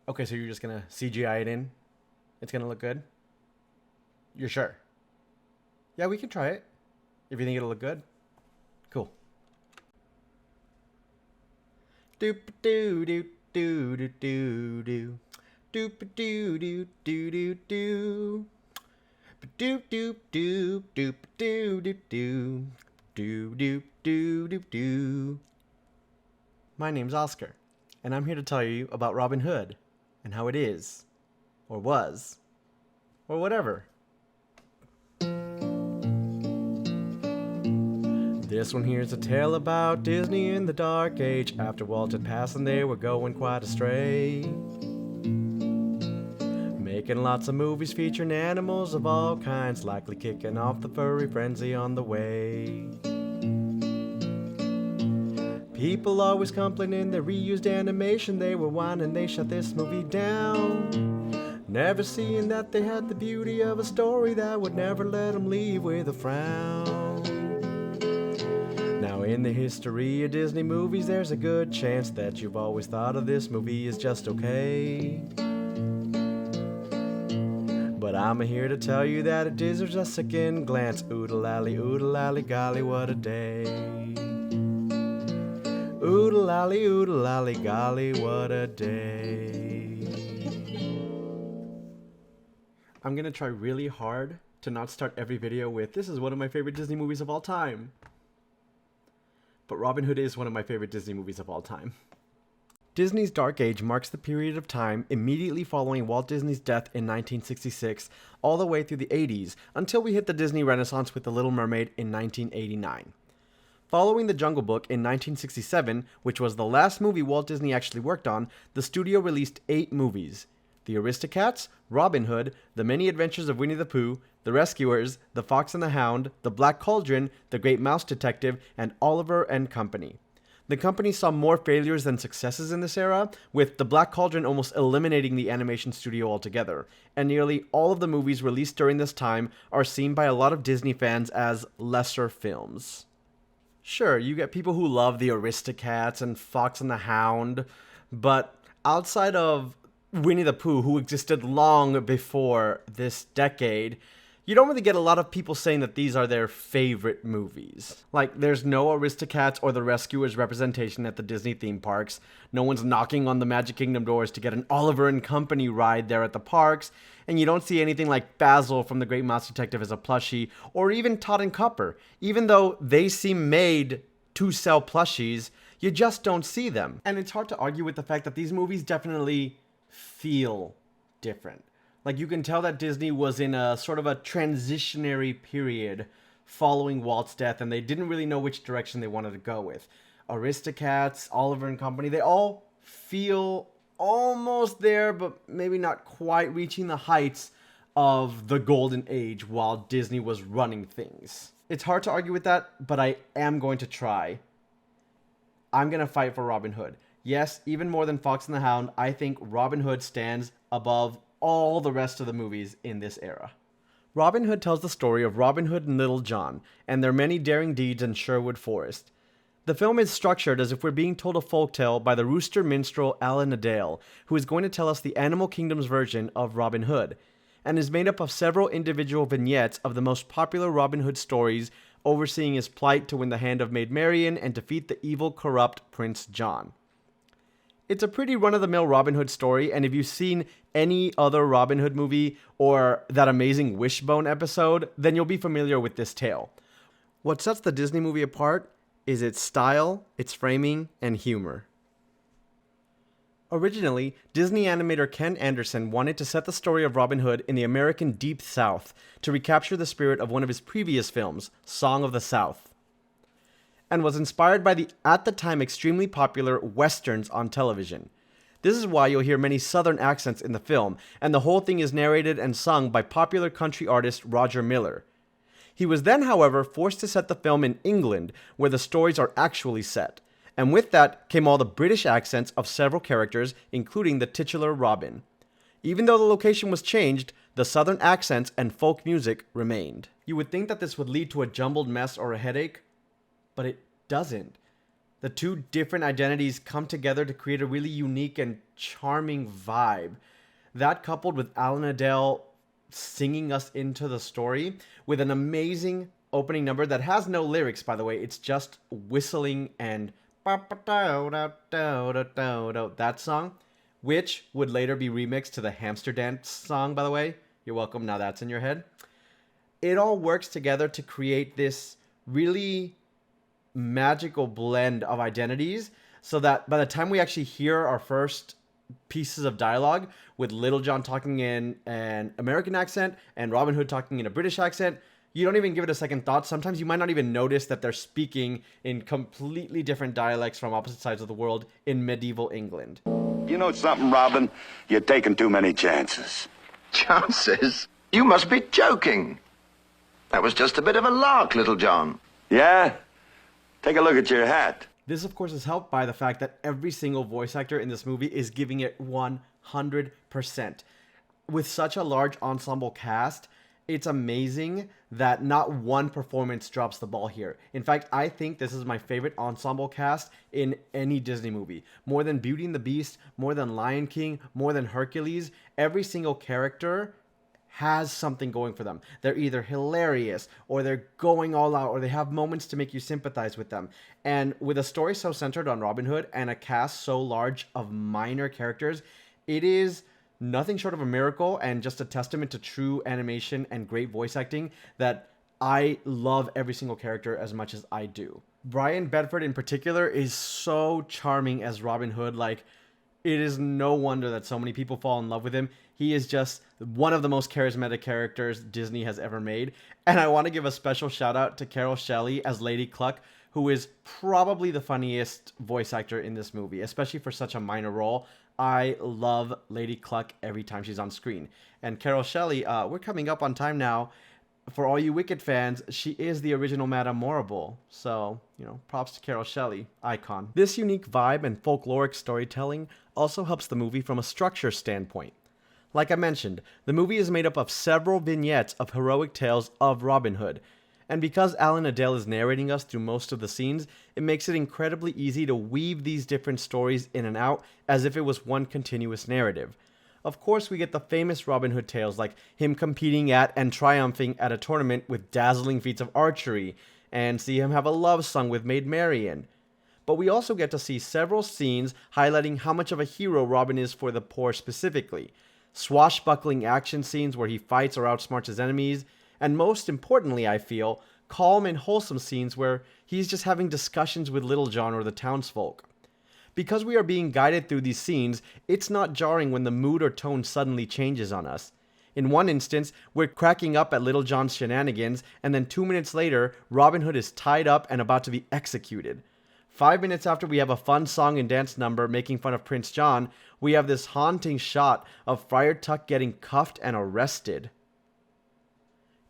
Okay, so you're just gonna CGI it in? It's gonna look good? You're sure? Yeah, we can try it. If you think it'll look good. Cool. Doop doo doo doo doo doo doo. Doop doo doo doo doo doo. Doop doop doop doop doo doo doo. Doo doo doo doo doo. My name's Oscar, and I'm here to tell you about Robin Hood and how it is, or was, or whatever. This one here's a tale about Disney in the dark age. After Walt had passed and they were going quite astray, making lots of movies featuring animals of all kinds, likely kicking off the furry frenzy on the way. People always complaining they reused animation, they were whining they shut this movie down, never seeing that they had the beauty of a story that would never let them leave with a frown. Now in the history of Disney movies, there's a good chance that you've always thought of this movie as just okay. But I'm here to tell you that it deserves a second glance. Oodle-lally, golly, what a day. Oodle-lally, golly, what a day. I'm gonna try really hard to not start every video with, this is one of my favorite Disney movies of all time. But Robin Hood is one of my favorite Disney movies of all time. Disney's Dark Age marks the period of time immediately following Walt Disney's death in 1966, all the way through the 80s, until we hit the Disney Renaissance with The Little Mermaid in 1989. Following The Jungle Book in 1967, which was the last movie Walt Disney actually worked on, the studio released 8 movies: The Aristocats, Robin Hood, The Many Adventures of Winnie the Pooh, The Rescuers, The Fox and the Hound, The Black Cauldron, The Great Mouse Detective, and Oliver and Company. The company saw more failures than successes in this era, with The Black Cauldron almost eliminating the animation studio altogether, and nearly all of the movies released during this time are seen by a lot of Disney fans as lesser films. Sure, you get people who love The Aristocats and Fox and the Hound, but outside of Winnie the Pooh, who existed long before this decade, you don't really get a lot of people saying that these are their favorite movies. Like, there's no Aristocats or The Rescuers representation at the Disney theme parks. No one's knocking on the Magic Kingdom doors to get an Oliver and Company ride there at the parks. And you don't see anything like Basil from The Great Mouse Detective as a plushie, or even Todd and Copper. Even though they seem made to sell plushies, you just don't see them. And it's hard to argue with the fact that these movies definitely feel different. Like, you can tell that Disney was in a sort of a transitionary period following Walt's death, and they didn't really know which direction they wanted to go with. Aristocats, Oliver and Company, they all feel almost there, but maybe not quite reaching the heights of the golden age while Disney was running things. It's hard to argue with that, but I am going to try. I'm going to fight for Robin Hood. Yes, even more than Fox and the Hound, I think Robin Hood stands above all the rest of the movies in this era. Robin Hood tells the story of Robin Hood and Little John, and their many daring deeds in Sherwood Forest. The film is structured as if we're being told a folktale by the rooster minstrel Alan Adale, who is going to tell us the Animal Kingdom's version of Robin Hood, and is made up of several individual vignettes of the most popular Robin Hood stories, overseeing his plight to win the hand of Maid Marian and defeat the evil, corrupt Prince John. It's a pretty run-of-the-mill Robin Hood story, and if you've seen any other Robin Hood movie or that amazing Wishbone episode, then you'll be familiar with this tale. What sets the Disney movie apart is its style, its framing, and humor. Originally, Disney animator Ken Anderson wanted to set the story of Robin Hood in the American Deep South to recapture the spirit of one of his previous films, Song of the South, and was inspired by the, at the time, extremely popular westerns on television. This is why you'll hear many southern accents in the film, and the whole thing is narrated and sung by popular country artist Roger Miller. He was then, however, forced to set the film in England, where the stories are actually set, and with that came all the British accents of several characters, including the titular Robin. Even though the location was changed, the southern accents and folk music remained. You would think that this would lead to a jumbled mess or a headache, but it doesn't. The two different identities come together to create a really unique and charming vibe. That coupled with Alan Adele singing us into the story with an amazing opening number that has no lyrics, by the way. It's just whistling and that song, which would later be remixed to the Hamster Dance song, by the way. You're welcome, now that's in your head. It all works together to create this really magical blend of identities so that by the time we actually hear our first pieces of dialogue with Little John talking in an American accent and Robin Hood talking in a British accent, you don't even give it a second thought. Sometimes you might not even notice that they're speaking in completely different dialects from opposite sides of the world in medieval England. You know something, Robin? You're taking too many chances. Chances? You must be joking. That was just a bit of a lark, Little John. Yeah? Take a look at your hat. This, of course, is helped by the fact that every single voice actor in this movie is giving it 100%. With such a large ensemble cast, it's amazing that not one performance drops the ball here. In fact, I think this is my favorite ensemble cast in any Disney movie. More than Beauty and the Beast, more than Lion King, more than Hercules, every single character has something going for them. They're either hilarious or they're going all out or they have moments to make you sympathize with them. And with a story so centered on Robin Hood and a cast so large of minor characters, it is nothing short of a miracle and just a testament to true animation and great voice acting that I love every single character as much as I do. Brian Bedford in particular is so charming as Robin Hood. Like, it is no wonder that so many people fall in love with him. He is just one of the most charismatic characters Disney has ever made. And I want to give a special shout out to Carol Shelley as Lady Cluck, who is probably the funniest voice actor in this movie, especially for such a minor role. I love Lady Cluck every time she's on screen. And Carol Shelley, we're coming up on time now. For all you Wicked fans, she is the original Madame Morrible. So, props to Carol Shelley, icon. This unique vibe and folkloric storytelling also helps the movie from a structure standpoint. Like I mentioned, the movie is made up of several vignettes of heroic tales of Robin Hood. And because Alan Adele is narrating us through most of the scenes, it makes it incredibly easy to weave these different stories in and out as if it was one continuous narrative. Of course, we get the famous Robin Hood tales like him competing at and triumphing at a tournament with dazzling feats of archery, and see him have a love song with Maid Marian. But we also get to see several scenes highlighting how much of a hero Robin is for the poor specifically. Swashbuckling action scenes where he fights or outsmarts his enemies, and most importantly, I feel, calm and wholesome scenes where he's just having discussions with Little John or the townsfolk. Because we are being guided through these scenes, it's not jarring when the mood or tone suddenly changes on us. In one instance, we're cracking up at Little John's shenanigans, and then 2 minutes later, Robin Hood is tied up and about to be executed. 5 minutes after we have a fun song and dance number making fun of Prince John, we have this haunting shot of Friar Tuck getting cuffed and arrested.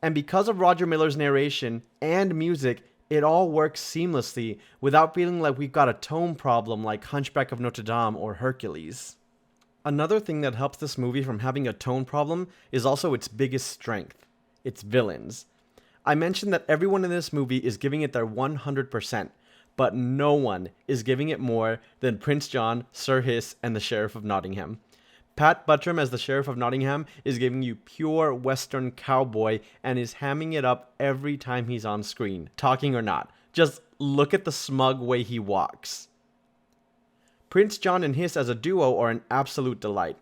And because of Roger Miller's narration and music, it all works seamlessly without feeling like we've got a tone problem like Hunchback of Notre Dame or Hercules. Another thing that helps this movie from having a tone problem is also its biggest strength, its villains. I mentioned that everyone in this movie is giving it their 100%, but no one is giving it more than Prince John, Sir Hiss, and the Sheriff of Nottingham. Pat Buttram as the Sheriff of Nottingham is giving you pure Western cowboy and is hamming it up every time he's on screen, talking or not. Just look at the smug way he walks. Prince John and Hiss as a duo are an absolute delight.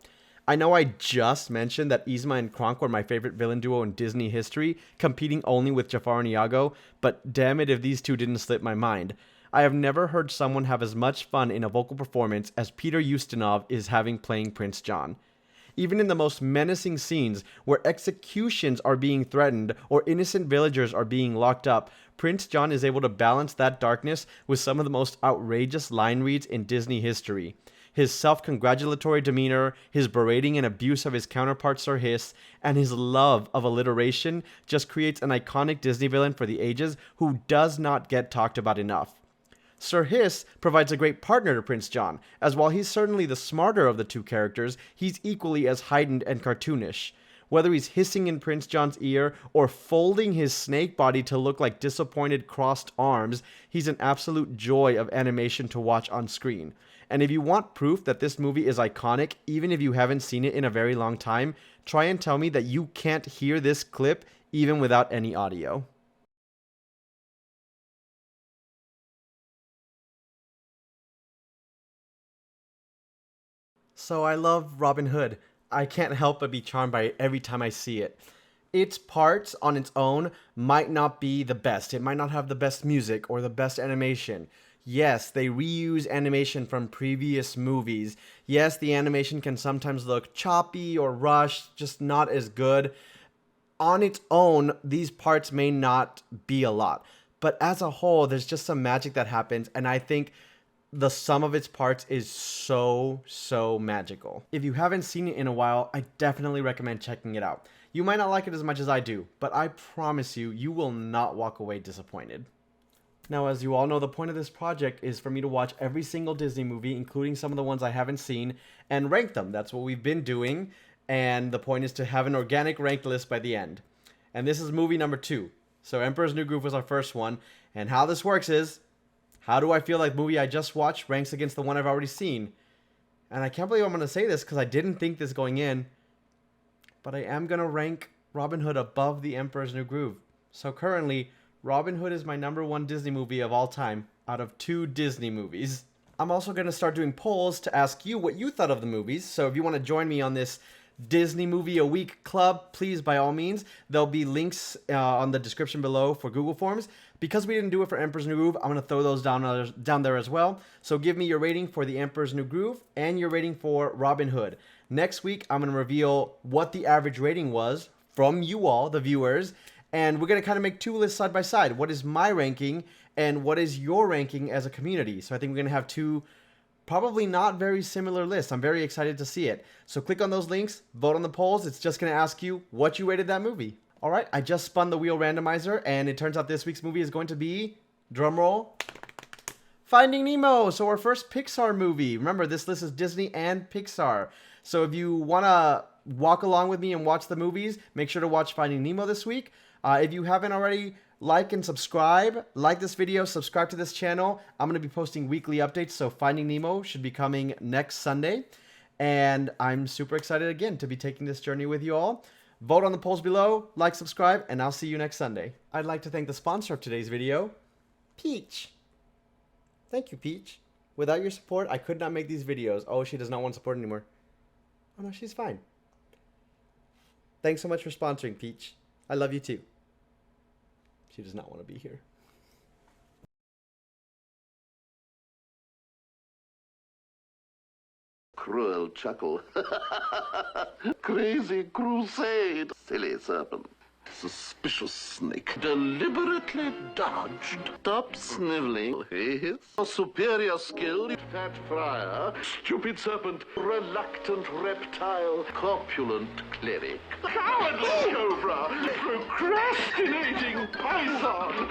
I know I just mentioned that Yzma and Kronk were my favorite villain duo in Disney history, competing only with Jafar and Iago, but damn it if these two didn't slip my mind. I have never heard someone have as much fun in a vocal performance as Peter Ustinov is having playing Prince John. Even in the most menacing scenes where executions are being threatened or innocent villagers are being locked up, Prince John is able to balance that darkness with some of the most outrageous line reads in Disney history. His self-congratulatory demeanor, his berating and abuse of his counterpart Sir Hiss, and his love of alliteration just creates an iconic Disney villain for the ages who does not get talked about enough. Sir Hiss provides a great partner to Prince John, as while he's certainly the smarter of the two characters, he's equally as heightened and cartoonish. Whether he's hissing in Prince John's ear or folding his snake body to look like disappointed crossed arms, he's an absolute joy of animation to watch on screen. And if you want proof that this movie is iconic, even if you haven't seen it in a very long time, try and tell me that you can't hear this clip even without any audio. So I love Robin Hood. I can't help but be charmed by it every time I see it. Its parts on its own might not be the best. It might not have the best music or the best animation. Yes, they reuse animation from previous movies. Yes, the animation can sometimes look choppy or rushed, just not as good. On its own, these parts may not be a lot. But as a whole, there's just some magic that happens, and I think the sum of its parts is so magical. If you haven't seen it in a while, I definitely recommend checking it out. You might not like it as much as I do, but I promise you, you will not walk away disappointed. Now, as you all know, the point of this project is for me to watch every single Disney movie, including some of the ones I haven't seen, and rank them. That's what we've been doing, and the point is to have an organic ranked list by the end. And this is movie number 2. So Emperor's New Groove was our first one, and how this works is, how do I feel like the movie I just watched ranks against the one I've already seen? And I can't believe I'm going to say this because I didn't think this going in, but I am going to rank Robin Hood above The Emperor's New Groove. So currently, Robin Hood is my number 1 Disney movie of all time, out of 2 Disney movies. I'm also going to start doing polls to ask you what you thought of the movies, so if you want to join me on this Disney Movie a Week club, please, by all means. There'll be links on the description below for Google Forms. Because we didn't do it for Emperor's New Groove, I'm going to throw those down there as well. So give me your rating for The Emperor's New Groove and your rating for Robin Hood. Next week, I'm going to reveal what the average rating was from you all, the viewers, and we're going to kind of make 2 lists side by side. What is my ranking and what is your ranking as a community? So I think we're going to have 2 probably not very similar lists. I'm very excited to see it. So click on those links, vote on the polls. It's just going to ask you what you rated that movie. All right, I just spun the wheel randomizer, and it turns out this week's movie is going to be, drumroll, Finding Nemo. So our first Pixar movie. Remember, this list is Disney and Pixar. So if you want to walk along with me and watch the movies, make sure to watch Finding Nemo this week. If you haven't already, like and subscribe. Like this video, subscribe to this channel. I'm going to be posting weekly updates, so Finding Nemo should be coming next Sunday. And I'm super excited again to be taking this journey with you all. Vote on the polls below, like, subscribe, and I'll see you next Sunday. I'd like to thank the sponsor of today's video, Peach. Thank you, Peach. Without your support, I could not make these videos. Oh, she does not want support anymore. Oh no, she's fine. Thanks so much for sponsoring, Peach. I love you too. She does not want to be here. Cruel chuckle. Crazy crusade. Silly serpent. Suspicious snake. Deliberately dodged. Stop sniveling. His superior skill. Fat friar. Stupid serpent. Reluctant reptile. Corpulent cleric. Cowardly cobra. Procrastinating python.